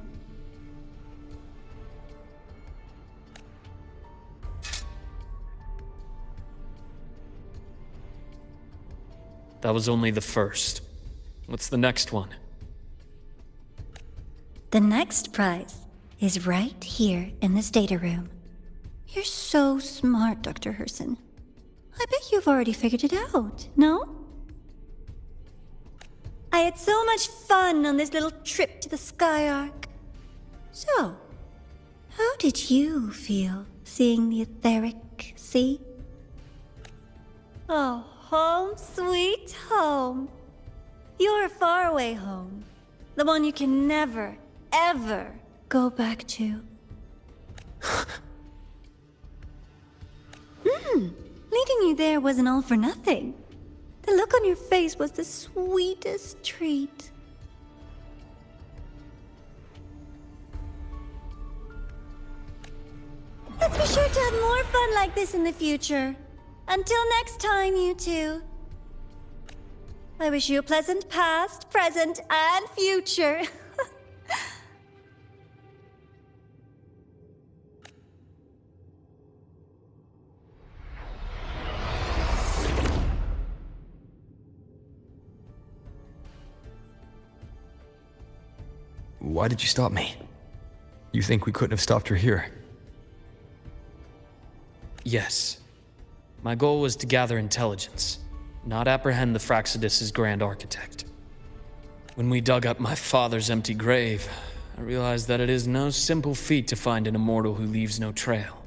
That was only the first. What's the next one? The next prize is right here in this data room. You're so smart, Dr. Herson. I bet you've already figured it out, no? I had so much fun on this little trip to the Sky Arc. So, how did you feel seeing the etheric sea Oh, home sweet home. Your faraway home. The one you can never, ever go back to. Leading you there wasn't all for nothing. The look on your face was the sweetest treat. Let's be sure to have more fun like this in the future. Until next time, you two. I wish you a pleasant past, present, and future. Why did you stop me? You think we couldn't have stopped her here? Yes. My goal was to gather intelligence, not apprehend the Fraxidus' grand architect. When we dug up my father's empty grave, I realized that it is no simple feat to find an immortal who leaves no trail.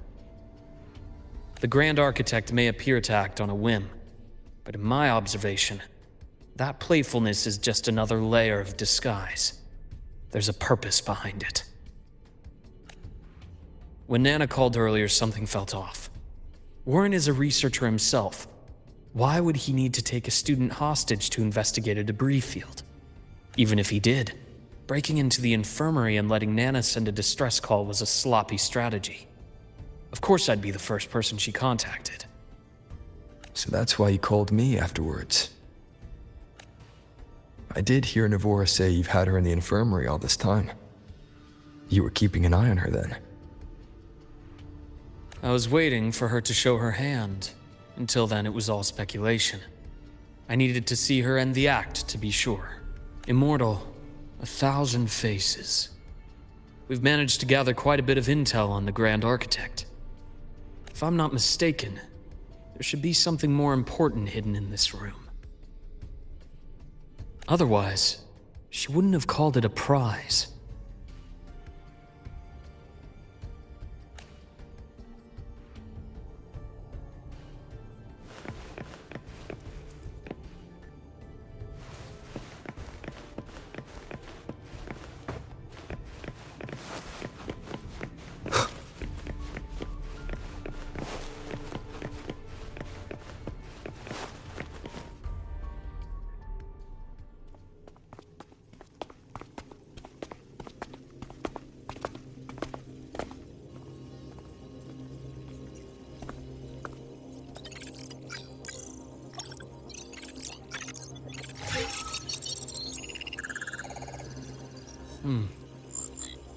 The grand architect may appear to act on a whim, but in my observation, that playfulness is just another layer of disguise. There's a purpose behind it. When Nana called earlier, something felt off. Warren is a researcher himself. Why would he need to take a student hostage to investigate a debris field? Even if he did, breaking into the infirmary and letting Nana send a distress call was a sloppy strategy. Of course I'd be the first person she contacted. So that's why you called me afterwards. I did hear Nivora say you've had her in the infirmary all this time. You were keeping an eye on her then. I was waiting for her to show her hand. Until then, it was all speculation. I needed to see her end the act, to be sure. Immortal, 1,000 faces. We've managed to gather quite a bit of intel on the Grand Architect. If I'm not mistaken, there should be something more important hidden in this room. Otherwise, she wouldn't have called it a prize.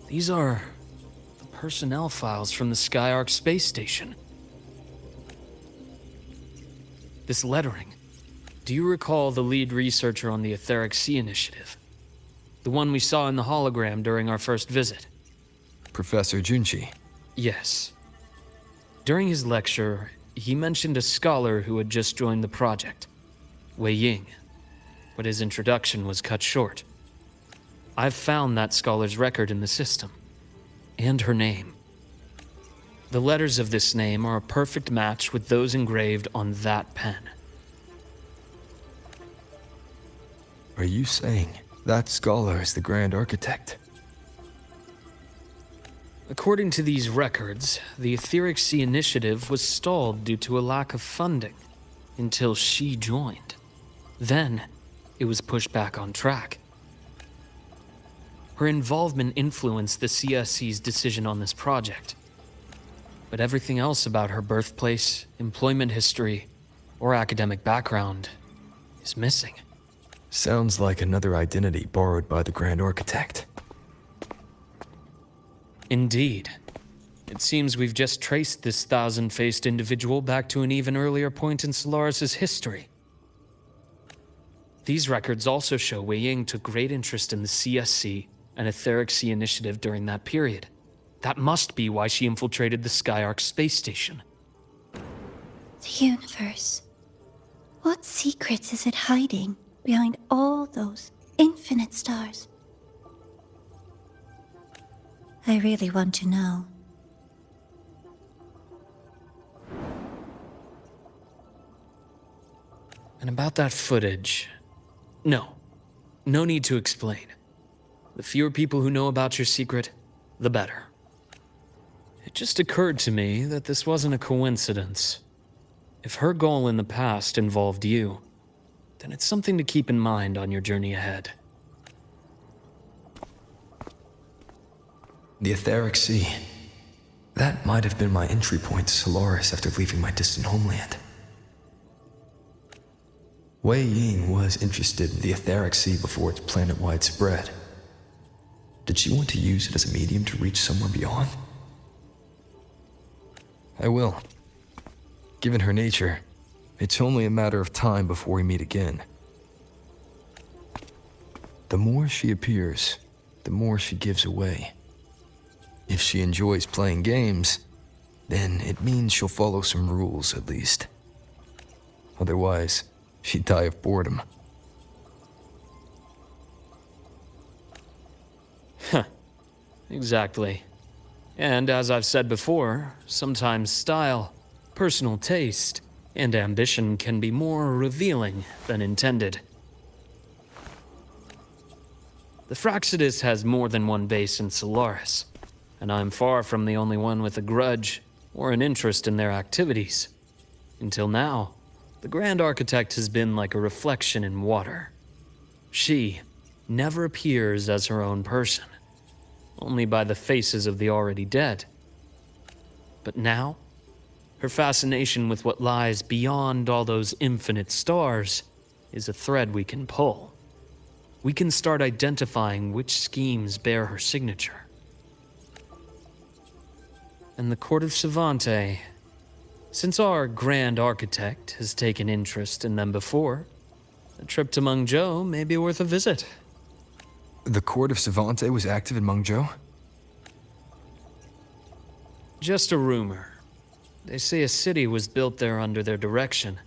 These are the personnel files from the Skyark space station. This lettering. Do you recall the lead researcher on the Etheric Sea Initiative? The one we saw in the hologram during our first visit? Professor Junchi. Yes. During his lecture, he mentioned a scholar who had just joined the project, Wei Ying, but his introduction was cut short. I've found that scholar's record in the system, and her name. The letters of this name are a perfect match with those engraved on that pen. Are you saying that scholar is the Grand Architect? According to these records, the Etheric Sea Initiative was stalled due to a lack of funding, until she joined. Then, it was pushed back on track. Her involvement influenced the CSC's decision on this project. But everything else about her birthplace, employment history, or academic background is missing. Sounds like another identity borrowed by the Grand Architect. Indeed. It seems we've just traced this 1,000-faced individual back to an even earlier point in Solaris' history. These records also show Wei Ying took great interest in the CSC and Etheric Sea Initiative during that period. That must be why she infiltrated the Skyark space station. The universe. What secrets is it hiding behind all those infinite stars? I really want to know. And about that footage, no need to explain. The fewer people who know about your secret, the better. It just occurred to me that this wasn't a coincidence. If her goal in the past involved you, then it's something to keep in mind on your journey ahead. The Etheric Sea. That might have been my entry point to Solaris after leaving my distant homeland. Wei Ying was interested in the Etheric Sea before its planet-wide spread. Did she want to use it as a medium to reach somewhere beyond? I will. Given her nature, it's only a matter of time before we meet again. The more she appears, the more she gives away. If she enjoys playing games, then it means she'll follow some rules at least. Otherwise, she'd die of boredom. Huh. Exactly. And as I've said before, sometimes style, personal taste, and ambition can be more revealing than intended. The Fraxidus has more than one base in Solaris, and I'm far from the only one with a grudge or an interest in their activities. Until now, the Grand Architect has been like a reflection in water. She never appears as her own person, only by the faces of the already dead. But now, her fascination with what lies beyond all those infinite stars is a thread we can pull. We can start identifying which schemes bear her signature. And the Court of Savante, since our Grand Architect has taken interest in them before, a trip to Mengzhou may be worth a visit. The Court of Savante was active in Mengzhou? Just a rumor. They say a city was built there under their direction.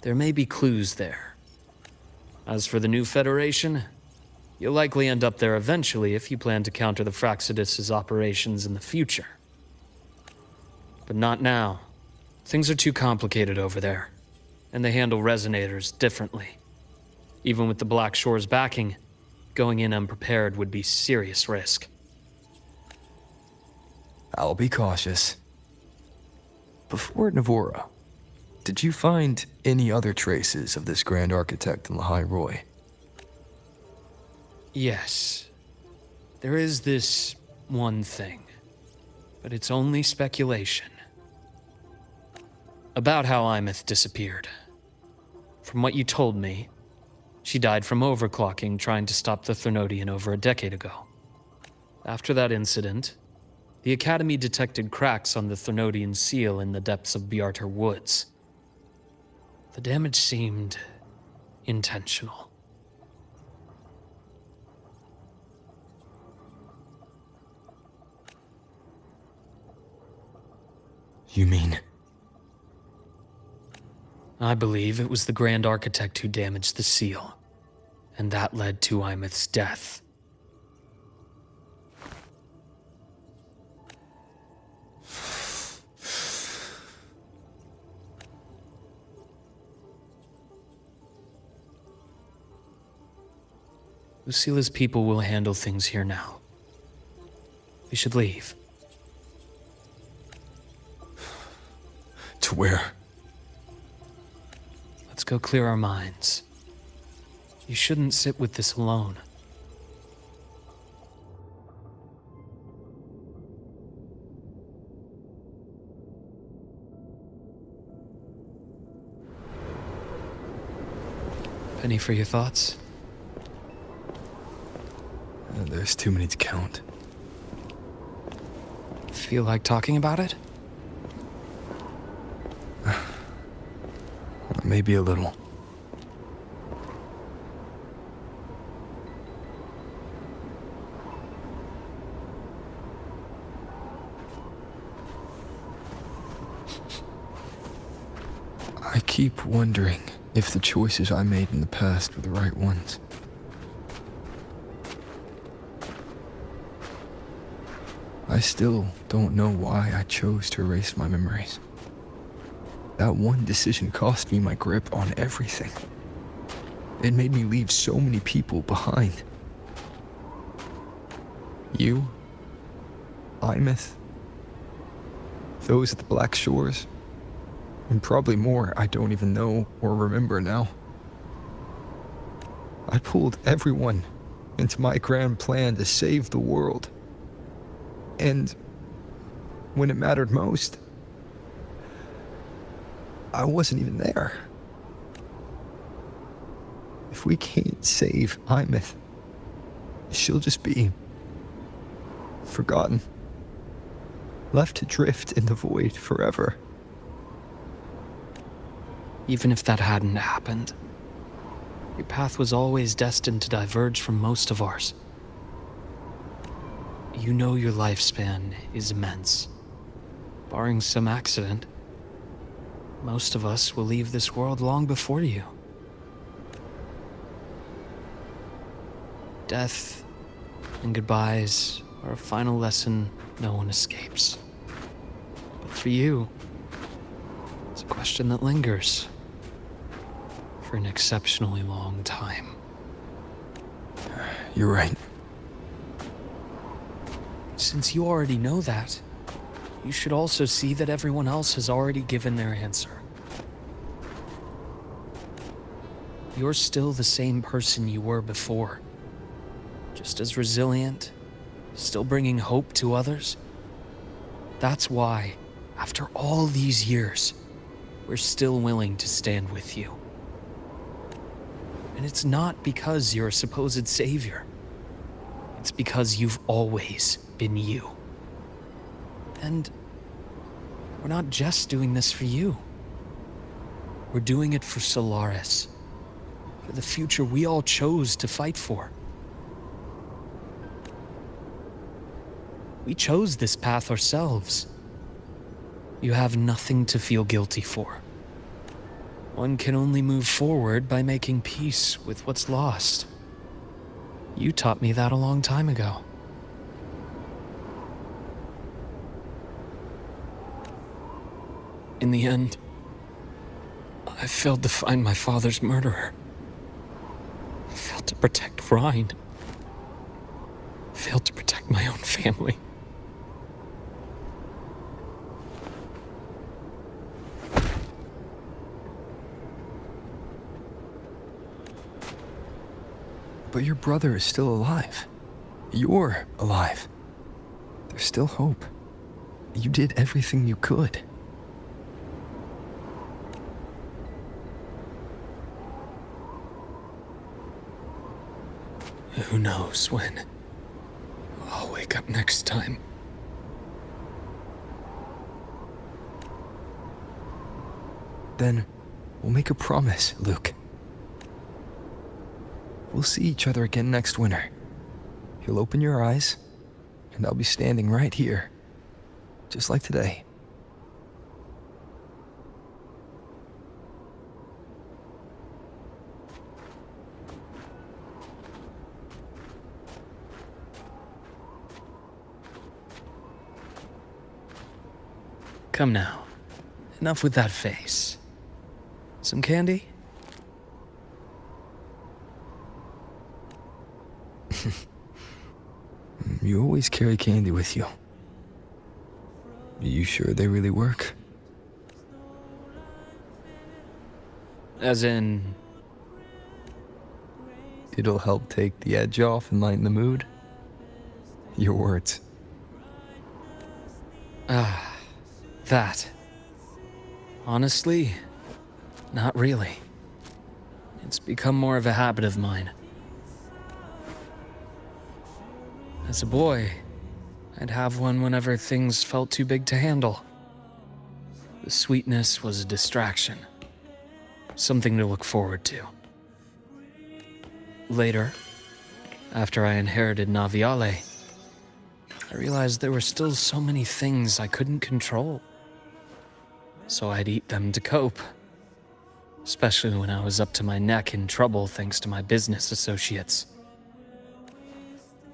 There may be clues there. As for the new Federation, you'll likely end up there eventually if you plan to counter the Fraxidus' operations in the future. But not now. Things are too complicated over there, and they handle resonators differently. Even with the Black Shore's backing, going in unprepared would be serious risk. I'll be cautious. Before Nivora, did you find any other traces of this Grand Architect in Lahai Roy? Yes. There is this one thing, but it's only speculation. About how Imeth disappeared. From what you told me, she died from overclocking trying to stop the Threnodian over a decade ago. After that incident, the Academy detected cracks on the Threnodian seal in the depths of Biarter Woods. The damage seemed intentional. You mean? I believe it was the Grand Architect who damaged the seal, and that led to Imeth's death. Lucila's people will handle things here now. We should leave. To where? Let's go clear our minds. You shouldn't sit with this alone. Penny for your thoughts? There's too many to count. Feel like talking about it? Maybe a little. I keep wondering if the choices I made in the past were the right ones. I still don't know why I chose to erase my memories. That one decision cost me my grip on everything. It made me leave so many people behind. You, Imeth, those at the Black Shores, and probably more I don't even know or remember now. I pulled everyone into my grand plan to save the world. And when it mattered most, I wasn't even there. If we can't save Imeth, she'll just be forgotten, left to drift in the void forever. Even if that hadn't happened, your path was always destined to diverge from most of ours. You know your lifespan is immense. Barring some accident, most of us will leave this world long before you. Death and goodbyes are a final lesson no one escapes. But for you, it's a question that lingers for an exceptionally long time. You're right. Since you already know that, you should also see that everyone else has already given their answer. You're still the same person you were before. Just as resilient, still bringing hope to others. That's why, after all these years, we're still willing to stand with you. And it's not because you're a supposed savior. It's because you've always been you. And we're not just doing this for you. We're doing it for Solaris, for the future we all chose to fight for. We chose this path ourselves. You have nothing to feel guilty for. One can only move forward by making peace with what's lost. You taught me that a long time ago. In the end, I failed to find my father's murderer. I failed to protect Rhine. I failed to protect my own family. But your brother is still alive. You're alive. There's still hope. You did everything you could. Who knows when I'll wake up next time. Then we'll make a promise, Luuk. We'll see each other again next winter. You'll open your eyes, and I'll be standing right here, just like today. Come now. Enough with that face. Some candy? You always carry candy with you. You sure they really work? As in... It'll help take the edge off and lighten the mood? Your words. That. Honestly, not really. It's become more of a habit of mine. As a boy, I'd have one whenever things felt too big to handle. The sweetness was a distraction. Something to look forward to. Later, after I inherited Naviale, I realized there were still so many things I couldn't control. So I'd eat them to cope. Especially when I was up to my neck in trouble thanks to my business associates.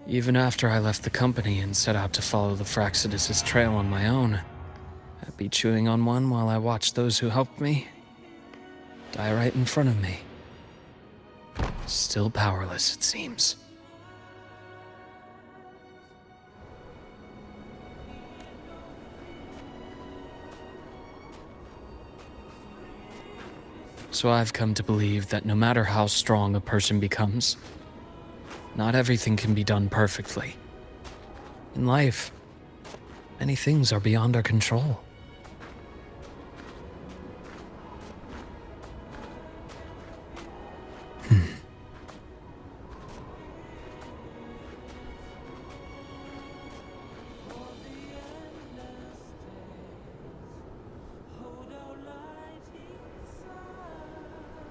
Even after I left the company and set out to follow the Fraxidus' trail on my own, Happy chewing on one while I watch those who helped me die right in front of me. Still powerless, it seems. So I've come to believe that no matter how strong a person becomes, not everything can be done perfectly. In life, many things are beyond our control.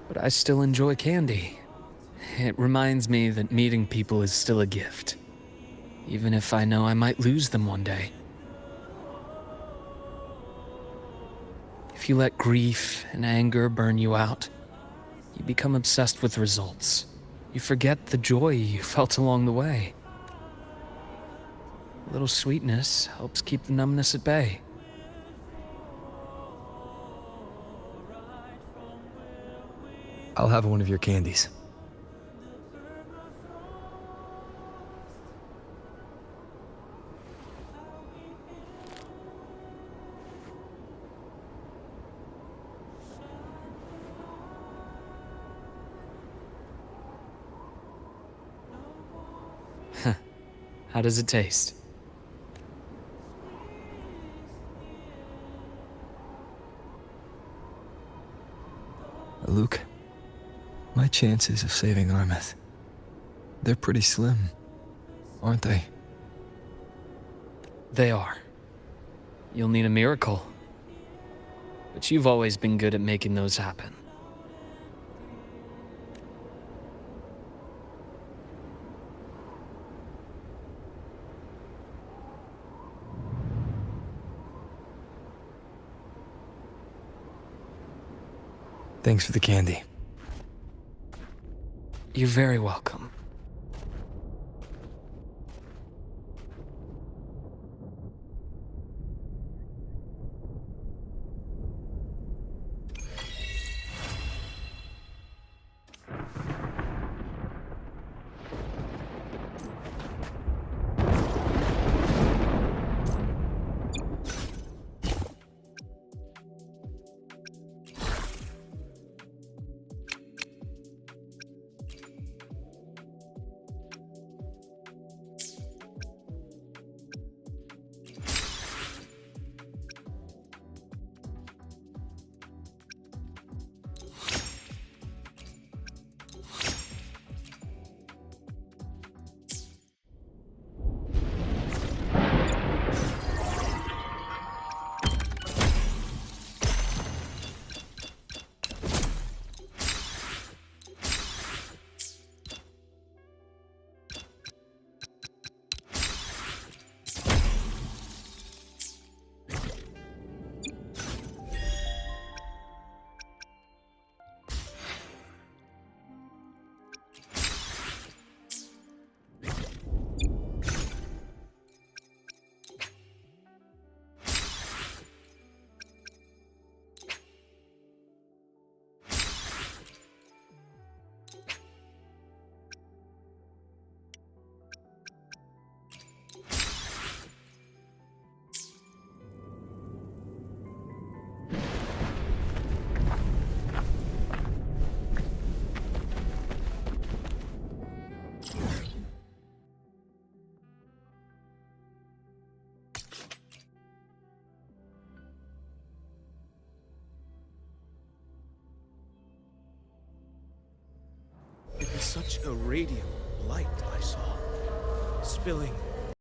But I still enjoy candy. It reminds me that meeting people is still a gift, even if I know I might lose them one day. If you let grief and anger burn you out, you become obsessed with results. You forget the joy you felt along the way. A little sweetness helps keep the numbness at bay. I'll have one of your candies. How does it taste? Luuk, my chances of saving Armeth, they're pretty slim, aren't they? They are. You'll need a miracle. But you've always been good at making those happen. Thanks for the candy. You're very welcome. It was such a radiant light I saw, spilling